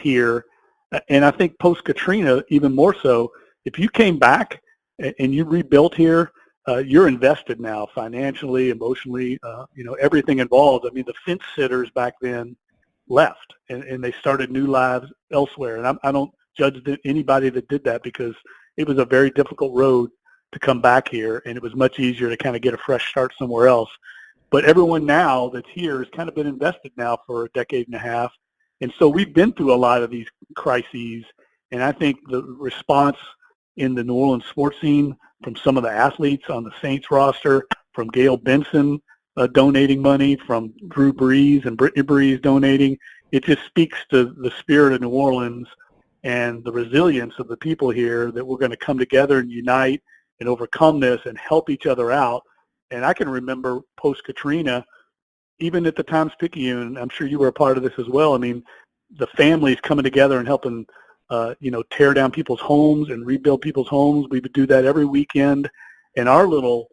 here. And I think post-Katrina, even more so, if you came back and you rebuilt here, you're invested now financially, emotionally, everything involved. I mean, the fence sitters back then left and they started new lives elsewhere. And I don't judge anybody that did that because it was a very difficult road to come back here, and it was much easier to kind of get a fresh start somewhere else. But everyone now that's here has kind of been invested now for a decade and a half. And so we've been through a lot of these crises, and I think the response in the New Orleans sports scene from some of the athletes on the Saints roster, from Gail Benson donating money, from Drew Brees and Brittany Brees donating, it just speaks to the spirit of New Orleans and the resilience of the people here that we're going to come together and unite and overcome this and help each other out. And I can remember post-Katrina, even at the Times-Picayune, I'm sure you were a part of this as well. I mean, the families coming together and helping, tear down people's homes and rebuild people's homes. We would do that every weekend. In our little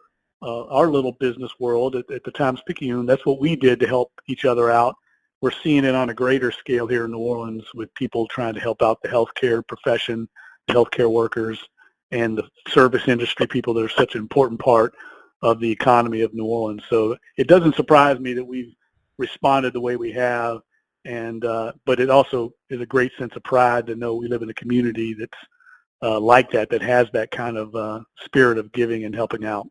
business world at the Times-Picayune, that's what we did to help each other out. We're seeing it on a greater scale here in New Orleans with people trying to help out the healthcare profession, the healthcare workers, and the service industry people that are such an important part of the economy of New Orleans. So it doesn't surprise me that we've responded the way we have, but it also is a great sense of pride to know we live in a community that's like that has that kind of spirit of giving and helping out.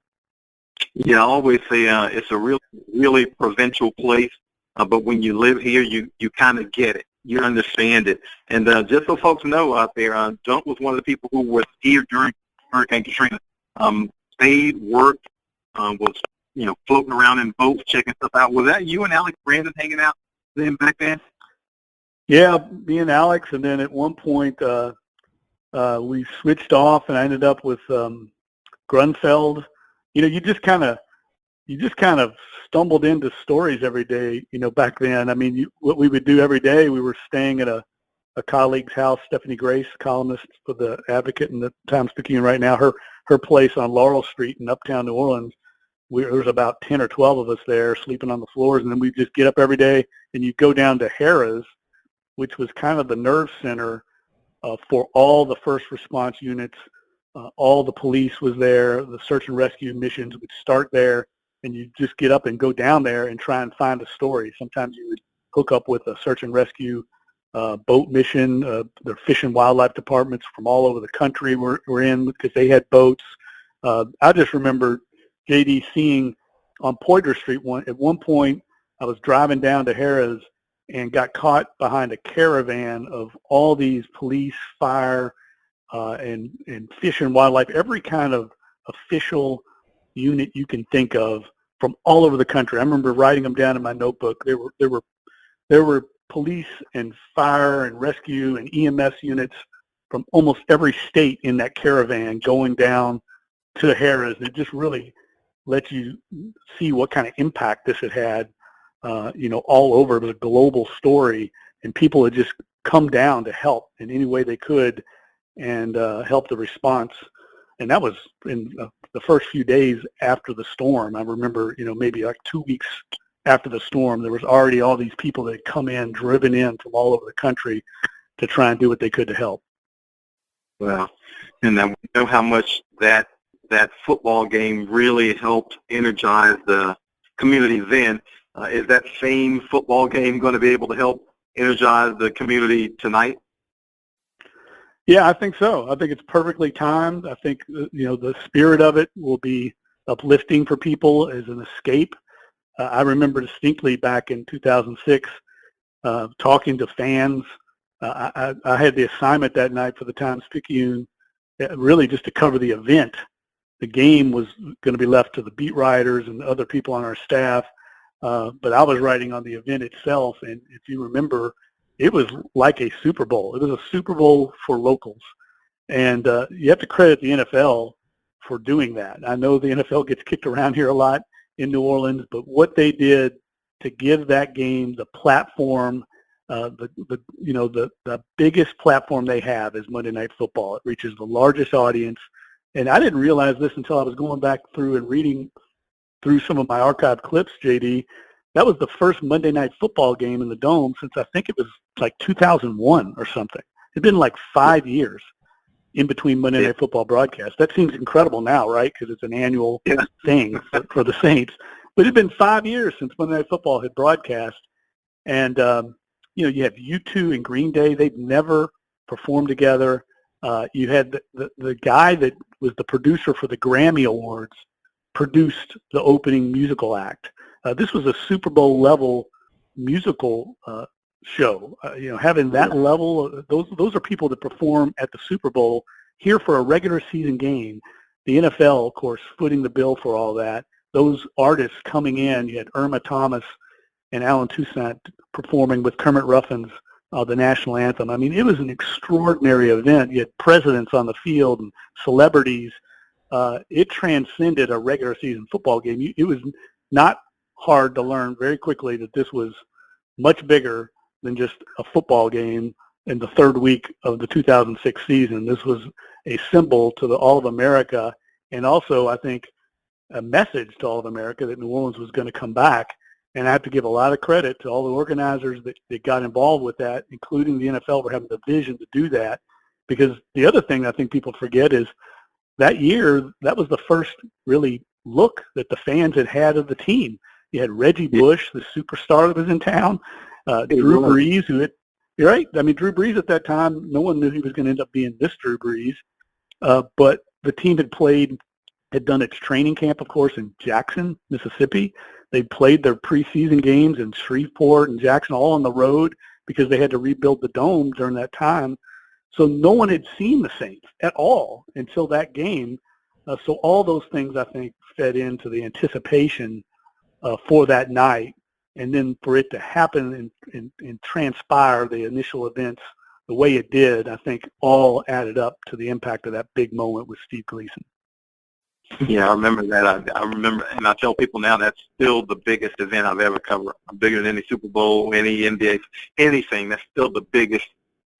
Yeah, I always say it's a really provincial place, but when you live here, you kind of get it. You understand it. And just so folks know out there, Dunk was one of the people who was here during Hurricane Katrina. Stayed, worked, was floating around in boats, checking stuff out. Was that you and Alex Brandon hanging out then back then? Yeah, me and Alex, and then at one point we switched off, and I ended up with Grunfeld. You just kind of stumbled into stories every day. Back then, I mean, what we would do every day, we were staying at a colleague's house, Stephanie Grace, columnist for the Advocate and the Times-Picayune right now. Her place on Laurel Street in Uptown New Orleans. There was about 10 or 12 of us there sleeping on the floors, and then we'd just get up every day, and you'd go down to Harrah's, which was kind of the nerve center for all the first response units. All the police was there. The search and rescue missions would start there, and you'd just get up and go down there and try and find a story. Sometimes you would hook up with a search and rescue boat mission. The Fish and Wildlife departments from all over the country were in because they had boats. I just remember JD seeing on Poydras Street at one point, I was driving down to Harrah's and got caught behind a caravan of all these police, fire, and Fish and Wildlife, every kind of official unit you can think of from all over the country. I remember writing them down in my notebook. There were police and fire and rescue and EMS units from almost every state in that caravan going down to Harrah's. It just really let you see what kind of impact this had all over. It was a global story, and people had just come down to help in any way they could and help the response. And that was in the first few days after the storm. I remember, maybe like 2 weeks after the storm, there was already all these people that had come in, driven in from all over the country to try and do what they could to help. Wow. And I know how much that football game really helped energize the community then. Is that same football game going to be able to help energize the community tonight? Yeah, I think so. I think it's perfectly timed. I think, the spirit of it will be uplifting for people as an escape. I remember distinctly back in 2006 talking to fans. I had the assignment that night for the Times-Picayune, really just to cover the event. The game was going to be left to the beat writers and other people on our staff, but I was writing on the event itself. And if you remember, it was like a Super Bowl. It was a Super Bowl for locals. And you have to credit the NFL for doing that. I know the NFL gets kicked around here a lot in New Orleans, but what they did to give that game the platform, the biggest platform they have is Monday Night Football. It reaches the largest audience. And I didn't realize this until I was going back through and reading through some of my archived clips, JD, that was the first Monday Night Football game in the Dome since I think it was like 2001 or something. It'd been like 5 years in between Monday Night Football broadcasts. That seems incredible now, right? Because it's an annual thing for the Saints. But it had been 5 years since Monday Night Football had broadcast. And, you have U2 and Green Day. They'd never performed together. You had the guy that was the producer for the Grammy Awards produced the opening musical act. This was a Super Bowl level musical show. Having that level, those are people that perform at the Super Bowl here for a regular season game. The NFL, of course, footing the bill for all that. Those artists coming in, you had Irma Thomas and Alan Toussaint performing with Kermit Ruffins the national anthem. I mean, it was an extraordinary event. You had presidents on the field and celebrities. It transcended a regular season football game. It was not hard to learn very quickly that this was much bigger than just a football game in the third week of the 2006 season. This was a symbol to all of America, and also, I think, a message to all of America that New Orleans was going to come back. And I have to give a lot of credit to all the organizers that got involved with that, including the NFL for having the vision to do that. Because the other thing I think people forget is that year, that was the first really look that the fans had of the team. You had Reggie Bush, the superstar that was in town, Drew Brees, you're right. I mean, Drew Brees at that time, no one knew he was going to end up being this Drew Brees. But the team had done its training camp, of course, in Jackson, Mississippi. They played their preseason games in Shreveport and Jackson, all on the road because they had to rebuild the Dome during that time. So no one had seen the Saints at all until that game. So all those things, I think, fed into the anticipation for that night. And then for it to happen and transpire the initial events the way it did, I think all added up to the impact of that big moment with Steve Gleason. Yeah, I remember that. I remember, and I tell people now that's still the biggest event I've ever covered. Bigger than any Super Bowl, any NBA, anything. That's still the biggest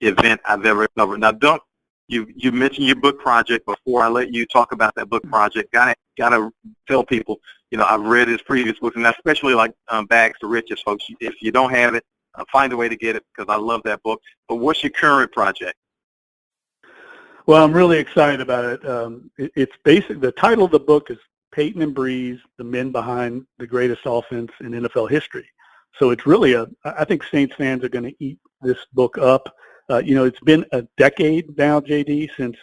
event I've ever covered. Now, Dunk, you mentioned your book project. Before I let you talk about that book project, gotta tell people, I've read his previous books, and especially like Bags to Riches, folks. If you don't have it, find a way to get it because I love that book. But what's your current project? Well, I'm really excited about it. It's basic. The title of the book is Peyton and Brees, the men behind the greatest offense in NFL history. So it's really I think Saints fans are going to eat this book up. It's been a decade now, JD, since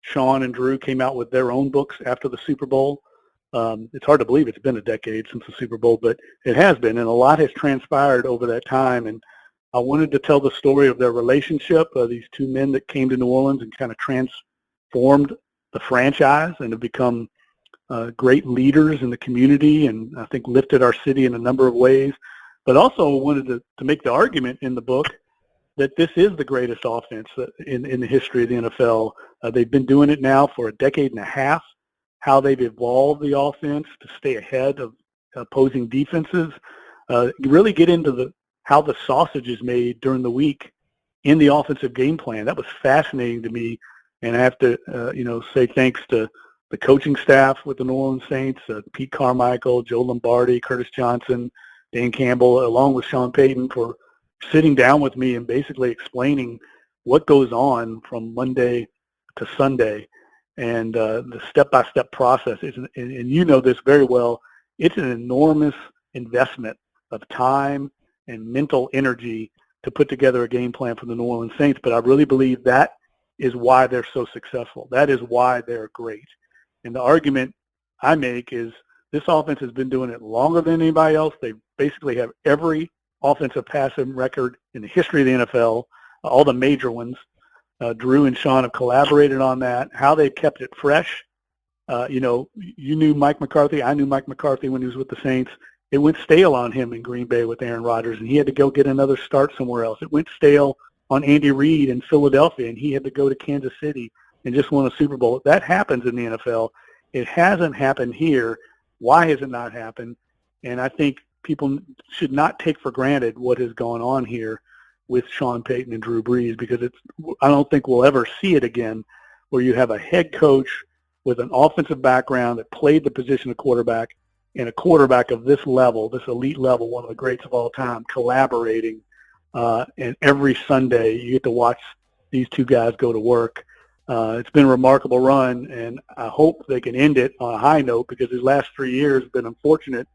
Sean and Drew came out with their own books after the Super Bowl. It's hard to believe it's been a decade since the Super Bowl, but it has been, and a lot has transpired over that time. And I wanted to tell the story of their relationship, these two men that came to New Orleans and kind of transformed the franchise and have become great leaders in the community and I think lifted our city in a number of ways. But also wanted to make the argument in the book that this is the greatest offense in the history of the NFL. They've been doing it now for a decade and a half, how they've evolved the offense to stay ahead of opposing defenses, really get into how the sausage is made during the week in the offensive game plan. That was fascinating to me, and I have to, say thanks to the coaching staff with the New Orleans Saints, Pete Carmichael, Joe Lombardi, Curtis Johnson, Dan Campbell, along with Sean Payton for sitting down with me and basically explaining what goes on from Monday to Sunday and the step-by-step process. And you know this very well. It's an enormous investment of time and mental energy to put together a game plan for the New Orleans Saints, but I really believe that is why they're so successful. That is why they're great. And the argument I make is this offense has been doing it longer than anybody else. They basically have every offensive passing record in the history of the NFL, all the major ones. Drew and Sean have collaborated on that, how they've kept it fresh. You knew Mike McCarthy. I knew Mike McCarthy when he was with the Saints. It went stale on him in Green Bay with Aaron Rodgers, and he had to go get another start somewhere else. It went stale on Andy Reid in Philadelphia, and he had to go to Kansas City and just won a Super Bowl. That happens in the NFL. It hasn't happened here. Why has it not happened? And I think people should not take for granted what has gone on here with Sean Payton and Drew Brees, because I don't think we'll ever see it again where you have a head coach with an offensive background that played the position of quarterback and a quarterback of this level, this elite level, one of the greats of all time, collaborating. And every Sunday you get to watch these two guys go to work. It's been a remarkable run, and I hope they can end it on a high note, because these last 3 years have been unfortunate,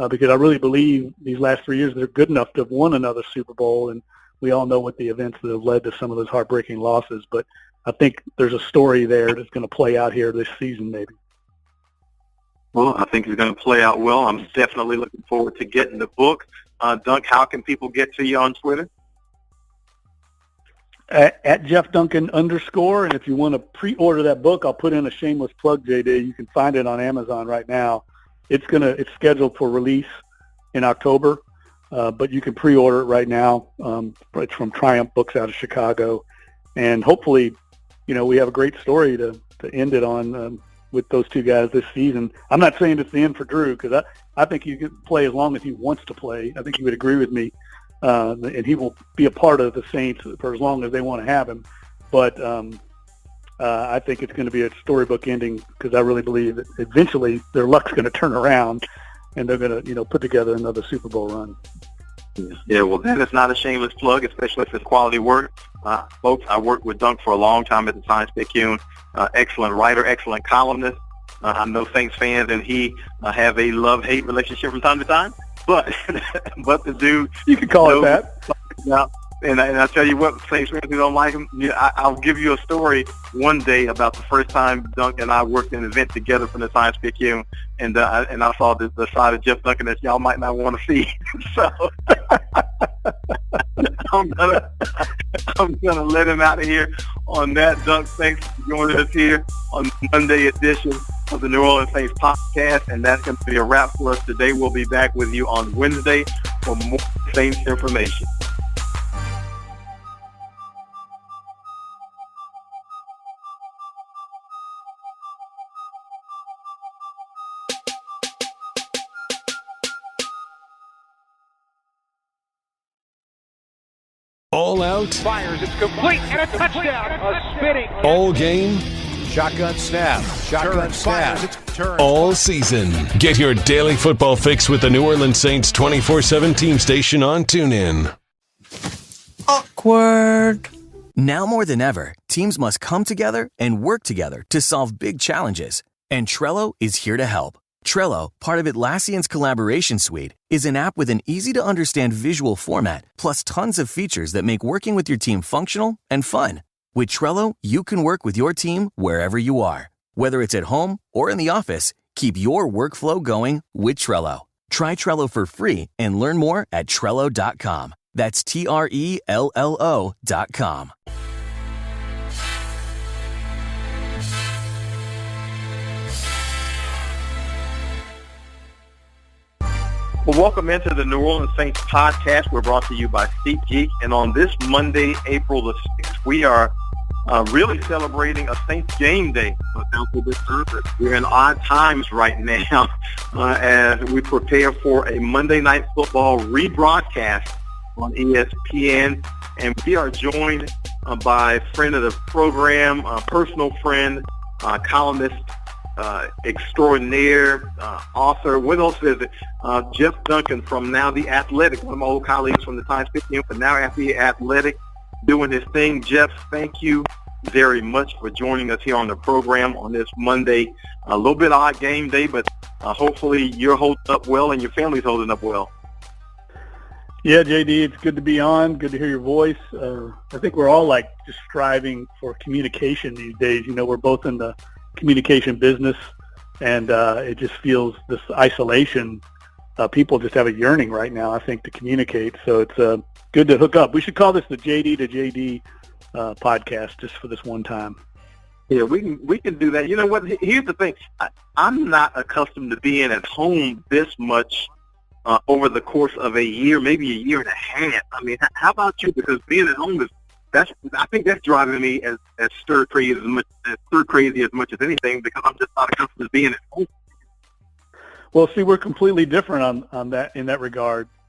because I really believe these last 3 years they're good enough to have won another Super Bowl, and we all know what the events that have led to some of those heartbreaking losses. But I think there's a story there that's going to play out here this season maybe. Well, I think it's going to play out well. I'm definitely looking forward to getting the book. Dunk, how can people get to you on Twitter? At Jeff Duncan _, and if you want to pre-order that book, I'll put in a shameless plug, JD. You can find it on Amazon right now. It's scheduled for release in October, but you can pre-order it right now. It's from Triumph Books out of Chicago, and hopefully, we have a great story to end it on with those two guys this season. I'm not saying it's the end for Drew, because I think he can play as long as he wants to play. I think he would agree with me. And he will be a part of the Saints for as long as they want to have him. But I think it's going to be a storybook ending, because I really believe that eventually their luck's going to turn around and they're going to, put together another Super Bowl run. Yeah, well, that is not a shameless plug, especially if it's quality work. Folks, I worked with Dunk for a long time at the Times-Picayune. Excellent writer, excellent columnist. I know Saints fans and he have a love-hate relationship from time to time. But the dude, you can call it that. Yeah, and I tell you what, Saints fans who don't like him, I'll give you a story one day about the first time Dunk and I worked in an event together from the Times-Picayune, and I saw the side of Jeff Duncan that y'all might not want to see. So I'm gonna let him out of here on that. Dunk, thanks for joining us here on Monday edition of the New Orleans Saints podcast, and that's going to be a wrap for us today. We'll be back with you on Wednesday for more Saints information. All out. Fires, it's complete, and a touchdown. A spinning. All game. Shotgun snap. Shotgun snap. All season. Get your daily football fix with the New Orleans Saints 24/7 team station on TuneIn. Awkward. Now more than ever, teams must come together and work together to solve big challenges. And Trello is here to help. Trello, part of Atlassian's collaboration suite, is an app with an easy-to-understand visual format, plus tons of features that make working with your team functional and fun. With Trello, you can work with your team wherever you are. Whether it's at home or in the office, keep your workflow going with Trello. Try Trello for free and learn more at Trello.com. That's Trello.com. Well, welcome into the New Orleans Saints podcast. We're brought to you by SeatGeek, and on this Monday, April the 6th, we are really celebrating a Saints game day. We're in odd times right now as we prepare for a Monday Night Football rebroadcast on ESPN, and we are joined by a friend of the program, a personal friend, columnist, extraordinaire, author. What else is it? Jeff Duncan from Now The Athletic, one of my old colleagues from the Times-Picayune, but now at The Athletic, doing his thing. Jeff, thank you very much for joining us here on the program on this Monday. A little bit odd game day, but hopefully you're holding up well and your family's holding up well. Yeah, JD, it's good to be on. Good to hear your voice. I think we're all just striving for communication these days. We're both in the communication business, and it just feels this isolation. People just have a yearning right now, I think, to communicate. So it's good to hook up. We should call this the JD to JD podcast just for this one time. Yeah, we can do that. You know what? Here's the thing. I'm not accustomed to being at home this much over the course of a year, maybe a year and a half. I mean, how about you? Because being at home is I think that's driving me as stir crazy as much as anything, because I'm just not accustomed to being at home. Well, see, we're completely different on that in that regard.